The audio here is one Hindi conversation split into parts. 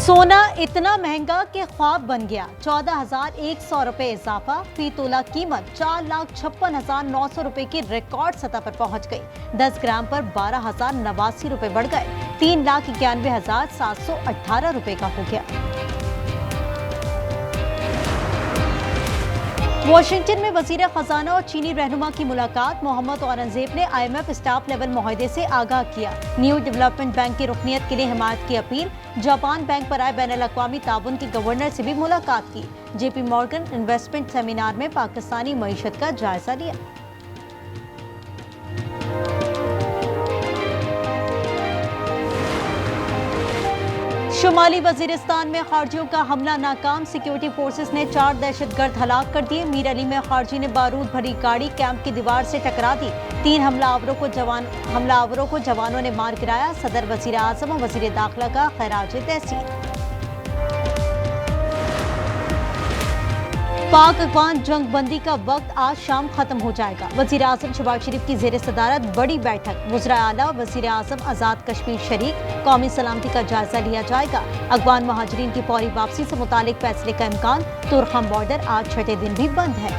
सोना इतना महंगा कि ख्वाब बन गया। 14,100 रुपए इजाफा, फी तोला कीमत 4,56,900 रुपए की रिकॉर्ड सतह पर पहुंच गई। 10 ग्राम पर 12,089 रुपए बढ़ गए। 3,91,718 रुपए का हो गया। वॉशिंगटन में वजीर खजाना और चीनी रहनुमा की मुलाकात। मोहम्मद औरंगजेब ने IMF स्टाफ लेवल मुआहदे से आगाह किया। न्यू डेवलपमेंट बैंक की रुकनियत के लिए हिमायत की अपील। जापान बैंक पर आए बैनुल-अक़वामी ताउन के गवर्नर से भी मुलाकात की। JP मॉर्गन इन्वेस्टमेंट सेमिनार में पाकिस्तानी मईशत का जायजा लिया। शुमाली वजीरिस्तान में खारजियों का हमला नाकाम। सिक्योरिटी फोर्सेस ने 4 दहशतगर्द हलाक कर दिए। मीर अली में खारजी ने बारूद भरी गाड़ी कैंप की दीवार से टकरा दी। 3 हमलावरों को जवानों ने मार गिराया। सदर, वजीर आजम और वजीर दाखिला का खैराज तहसीन। पाक अफगान जंग बंदी का वक्त आज शाम खत्म हो जाएगा। वजीर आजम शहबाज शरीफ की जेर सदारत बड़ी बैठक। वज़ीर आला वजीर आजम आजाद कश्मीर शरीक। कौमी सलामती का जायजा लिया जाएगा। अफगान महाजरीन की फौरी वापसी से मुतालिक फैसले का इम्कान। तुरखम बॉर्डर आज 6ठे दिन भी बंद है।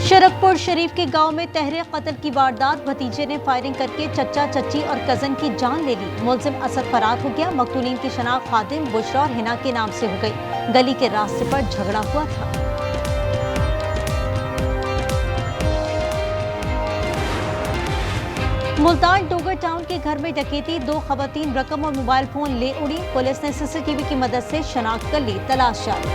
शरकपुर शरीफ के गांव में तहरीर कत्ल की वारदात। भतीजे ने फायरिंग करके चचा, चची और कजन की जान ले ली। मुलजिम असद फरार हो गया। मकतूलीन की शनाख्त खादिम, बुशरा और हिना के नाम से हो गई। गली के रास्ते पर झगड़ा हुआ था। मुल्तान डोगर टाउन के घर में डकैती। 2 खवातीन रकम और मोबाइल फोन ले उड़ी। पुलिस ने CCTV की मदद से शनाख्त कर ली। तलाश जारी।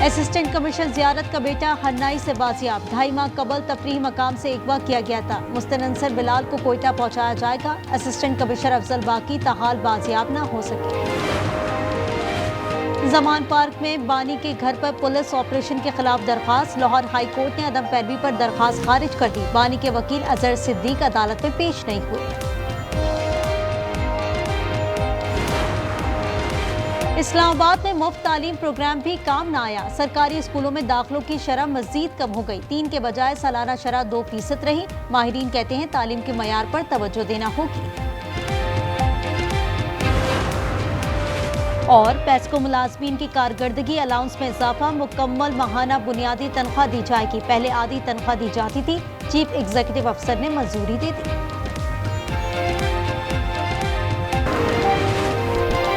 असिस्टेंट कमिश्नर जियारत का बेटा हन्नाई से बाजियाब। 2.5 माह कबल तफरीही मकाम से अगवा किया गया था। मुस्तनसर बिलाल को कोयटा पहुंचाया जाएगा। असिस्टेंट कमिश्नर अफजल बाकी ताहाल बाजियाब न हो सके। जमान पार्क में बानी के घर पर पुलिस ऑपरेशन के खिलाफ दरखास्त। लाहौर हाई कोर्ट ने अदम पैरवी पर दरखास्त खारिज कर दी। बानी के वकील अजहर सिद्दीक अदालत में पेश नहीं हुए। इस्लामाबाद में मुफ्त तालीम प्रोग्राम भी काम न आया। सरकारी स्कूलों में दाखिलों की शरह मजीद कम हो गई। 3 के बजाय सालाना शरह 2% रही। माहिरीन कहते हैं तालीम के मयार पर तवज्जो देना होगी। और पेस्को मुलाजमीन की कारकर्दगी अलाउंस में इजाफा। मुकम्मल माहाना बुनियादी तनख्वाह दी जाएगी। पहले आधी तनख्वाह दी जाती थी। चीफ एग्जीक्यूटिव अफसर ने मंजूरी दे दी।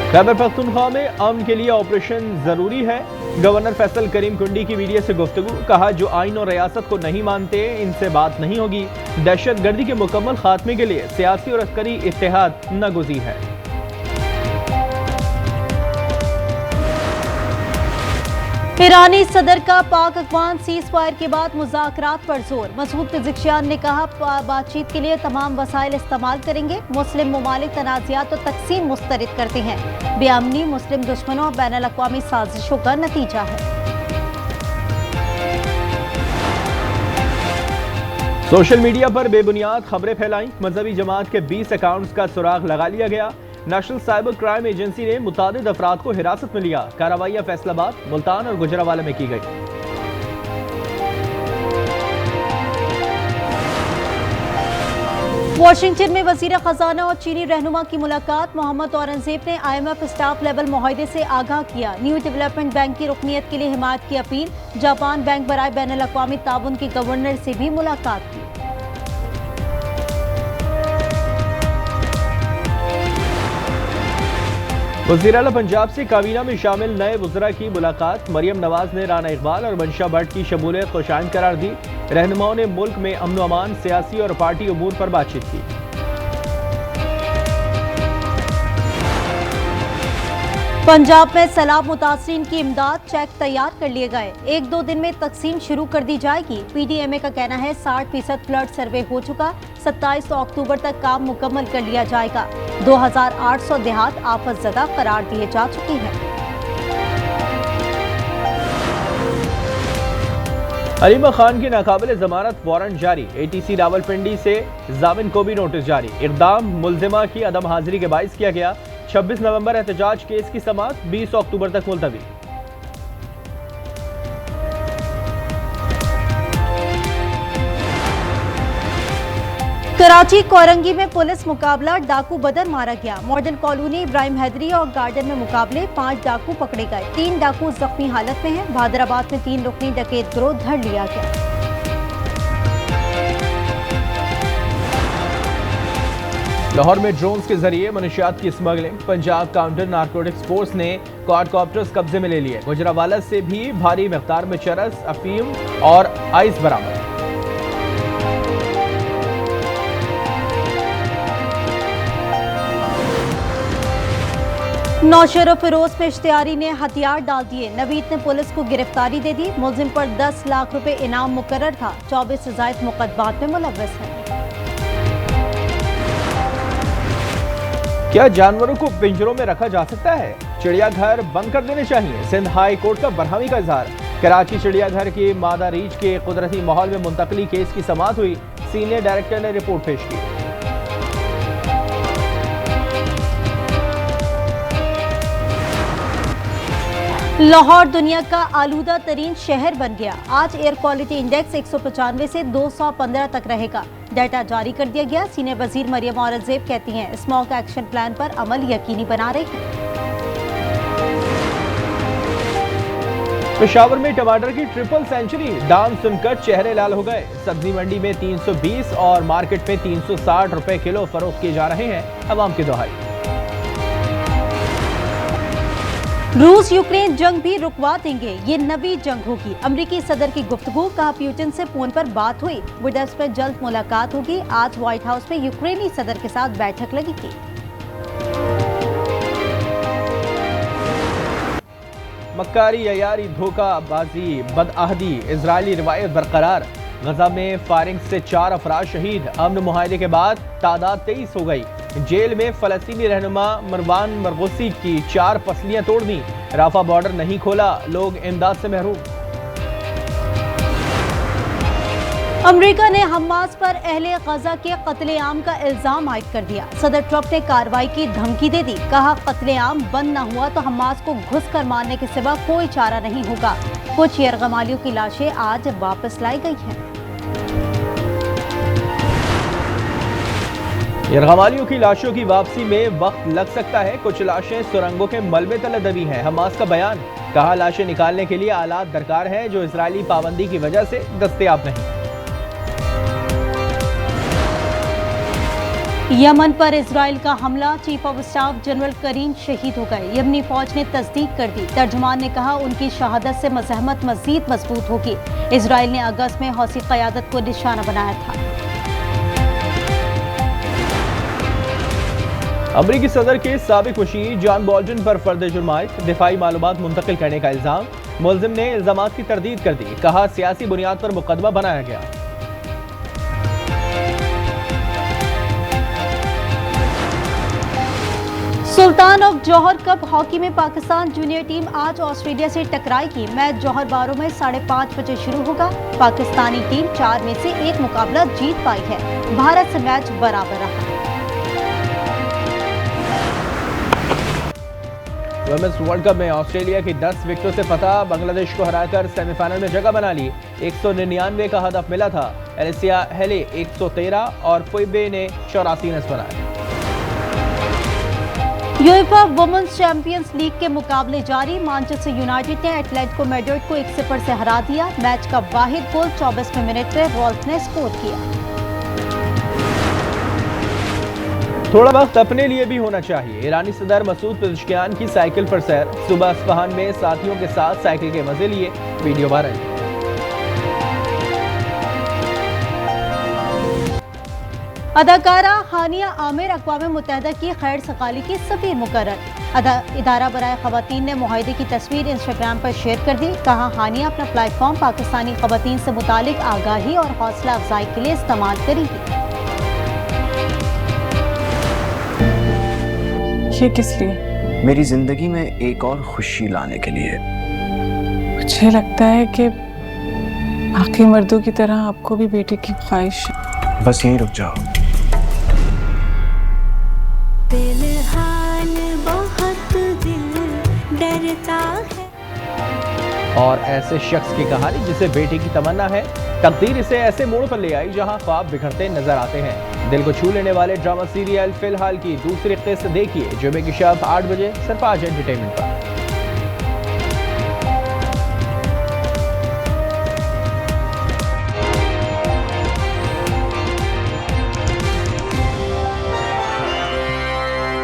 खैबर पख्तूनख्वा में अमन के लिए ऑपरेशन जरूरी है। गवर्नर फैसल करीम कुंडी की मीडिया से गुफ्तगू। कहा, जो आइन और रियासत को नहीं मानते इनसे बात नहीं होगी। दहशतगर्दी के मुकम्मल खात्मे के लिए सियासी और अस्करी इत्तेहाद नागुज़ीर है। ईरानी सदर का पाक अफगान सीज फायर के बाद मुज़ाकरात पर जोर। मसूद पिज़ेशिकियान ने कहा, बातचीत के लिए तमाम वसाइल इस्तेमाल करेंगे। मुस्लिम ममालिक तनाज़ात और तकसीम मुस्तरद करते हैं। बेअमनी मुस्लिम दुश्मनों और बैनुल-अक़वामी साजिशों का नतीजा है। सोशल मीडिया पर बेबुनियाद खबरें फैलाई। मजहबी जमात के 20 अकाउंट्स का सुराग लगा लिया गया। नेशनल साइबर क्राइम एजेंसी ने मुतादिद अफराद को हिरासत में लिया। कार्रवाइयां फैसलाबाद, मुल्तान और गुजरावाला में की गई। वॉशिंगटन में वजीर खजाना और चीनी रहनुमा की मुलाकात। मोहम्मद औरंगजेब ने IMF स्टाफ लेवल मुआहदे से आगाह किया। न्यू डेवलपमेंट बैंक की रुकनियत के लिए हिमायत की अपील। जापान बैंक बराए बैनुल-अक़वामी ताउन के गवर्नर से भी मुलाकात की। वज़ीर आला पंजाब से काबीना में शामिल नए वज़रा की मुलाकात। मरियम नवाज ने राना इकबाल और मंशा भट्ट की शमूलियत को शान करार दी। रहनुमाओं ने मुल्क में अमन व अमान, सियासी और पार्टी उमूर पर बातचीत की। पंजाब में सैलाब मुतासरीन की इमदाद। चेक तैयार कर लिए गए। 1-2 दिन में तकसीम शुरू कर दी जाएगी। PDMA का कहना है 60% फ्लड सर्वे हो चुका। 27 अक्टूबर तक काम मुकम्मल कर लिया जाएगा। 2800 देहात आफत ज़दा करार दिए जा चुके हैं। अलीमा खान की नाकाबिल जमानत वारंट जारी। ATC रावलपिंडी से जामिन को भी नोटिस जारी। इक़दाम मुल्जिमा की अदम हाजिरी के बाइस किया गया। 26 नवंबर एहतजाज केस की समाअत 20 अक्टूबर तक मुलतवी। कराची कोरंगी में पुलिस मुकाबला, डाकू बदर मारा गया। मॉडल कॉलोनी, इब्राहिम हैदरी और गार्डन में मुकाबले, 5 डाकू पकड़े गए। 3 डाकू जख्मी हालत में हैं। भादराबाद में 3 रुकनी डकैत गिरोह धर लिया गया। लाहौर में ड्रोन्स के जरिए मनशियात की smuggling, Punjab counter narcotics force ने क्वाडकॉप्टर्स कब्जे में ले लिए। गुजरावाला से भी भारी मिकदार में चरस, अफीम और आइस बरामद। नौशेरा फिरोज में इश्तियारी ने हथियार डाल दिए। नवीद ने पुलिस को गिरफ्तारी दे दी। मुलजिम पर 10 लाख रुपए इनाम मुकर्रर था। 24 से ज़ायद मुकदमात में मुलव्वस है। क्या जानवरों को पिंजरों में रखा जा सकता है? चिड़ियाघर बंद कर देने चाहिए। सिंध हाई कोर्ट का बरहमी का इजहार। कराची चिड़ियाघर के मादा रीछ के कुदरती माहौल में मुंतकली केस की समाअत हुई। सीनियर डायरेक्टर ने रिपोर्ट पेश की। लाहौर दुनिया का आलूदा तरीन शहर बन गया। आज एयर क्वालिटी इंडेक्स 195 से 215 तक रहेगा। डाटा जारी कर दिया गया। सीनियर वजीर मरियम औरंगजेब कहती हैं स्मॉग एक्शन प्लान पर अमल यकीनी बना रही है। पेशावर में टमाटर की ट्रिपल सेंचुरी, दाम सुनकर चेहरे लाल हो गए। सब्जी मंडी में 320 और मार्केट में 360 रुपए किलो फरोख्त किए जा रहे हैं। अवाम की दुहाई। रूस यूक्रेन जंग भी रुकवा देंगे, ये नवी जंग होगी। अमेरिकी सदर की गुफ्तगू, कहा प्यूटिन से फोन पर बात हुई। बुडापेस्ट में जल्द मुलाकात होगी। आज व्हाइट हाउस में यूक्रेनी सदर के साथ बैठक लगेगी। मक्कारी, अयारी, धोखाबाजी, बदअहदी, इजरायली रिवायत बरकरार। गजा में फायरिंग से 4 अफराद शहीद। अमन मुआहदे के बाद तादाद 23 हो गई। जेल में फलस्तीनी रहनुमा मरवान मरगुसी की 4 पसलियां तोड़ दी। राफा बॉर्डर नहीं खोला, लोग इमदाद से महरूम। अमेरिका ने हमास पर अहले गजा के कत्लेआम का इल्जाम आयद कर दिया। सदर ट्रंप ने कार्रवाई की धमकी दे दी। कहा कत्लेआम बंद न हुआ तो हमास को घुस कर मारने के सिवा कोई चारा नहीं होगा। कुछ यरगमालियों की लाशें आज वापस लाई गई हैं। यरगमालियों की लाशों की वापसी में वक्त लग सकता है। कुछ लाशें सुरंगों के मलबे तले दबी हैं। हमास का बयान, कहा लाशें निकालने के लिए आलात दरकार है जो इजरायली पाबंदी की वजह से दस्तयाब नहीं। यमन पर इजराइल का हमला, चीफ ऑफ स्टाफ जनरल करीम शहीद हो गए। यमनी फौज ने तस्दीक कर दी। तर्जुमान ने कहा उनकी शहादत से मज़ाहमत मजीद मजबूत होगी। इजराइल ने अगस्त में हौसी क़यादत को निशाना बनाया था। अमरीकी सदर के साबिक वज़ीर जॉन बोल्टन पर फर्द जुर्मायत, दिफाई मालूमात मुंतकिल करने का इल्जाम। मुलजिम ने इल्जामात की तरदीद कर दी। कहा सियासी बुनियाद पर मुकदमा बनाया गया। सुल्तान ऑफ जौहर कप हॉकी में पाकिस्तान जूनियर टीम आज ऑस्ट्रेलिया से टकराएगी। मैच जौहर बारों में 5:30 बजे शुरू होगा। पाकिस्तानी टीम 4 में से 1 मुकाबला जीत पाई है। भारत से मैच बराबर रहा। वुमेन्स वर्ल्ड कप में ऑस्ट्रेलिया की 10 विकेटों से फतह, बांग्लादेश को हराकर सेमीफाइनल में जगह बना ली। 199 का हदफ मिला था। एलिसिया हेले 113 और फुइबे ने 84 रन बनाए। यूएफा वुमेन्स चैंपियंस लीग के मुकाबले जारी। मैनचेस्टर यूनाइटेड ने एटलेटिको मैड्रिड को 1-0 से हरा दिया। मैच का वाहिद गोल 24वें मिनट में वॉल्स ने स्कोर किया। थोड़ा वक्त अपने लिए भी होना चाहिए। ईरानी सदर मसूद पेज़ेश्कियान की साइकिल पर सैर। सुबह अस्फहान में साथियों के साथ साइकिल के मजे लिए, वीडियो वायरल। अदाकारा हानिया आमिर अक़वाम मुत्तहिदा की खैर सकाली की सफ़ीर मुकर्रर। इदारा बराए ख़वातीन ने मुआहिदे की तस्वीर इंस्टाग्राम पर शेयर कर दी। कहा हानिया अपना प्लेटफॉर्म पाकिस्तानी ख़वातीन से मुतालिक आगाही और हौसला अफजाई के लिए इस्तेमाल करेगी। ये किस लिए? मेरी जिंदगी में एक और खुशी लाने के लिए। मुझे लगता है कि बाकी मर्दों की तरह आपको भी बेटे की ख्वाहिश है। बस यहीं रुक जाओ। फिलहाल बहुत दिल डरता है। और ऐसे शख्स की कहानी जिसे बेटे की तमन्ना है, तकदीर इसे ऐसे मोड़ पर ले आई जहां ख्वाब बिखरते नजर आते हैं। दिल को छू लेने वाले ड्रामा सीरियल फिलहाल की दूसरी किस्त देखिए जुमे की शब 8 बजे सिर्फ आज एंटरटेनमेंट पर।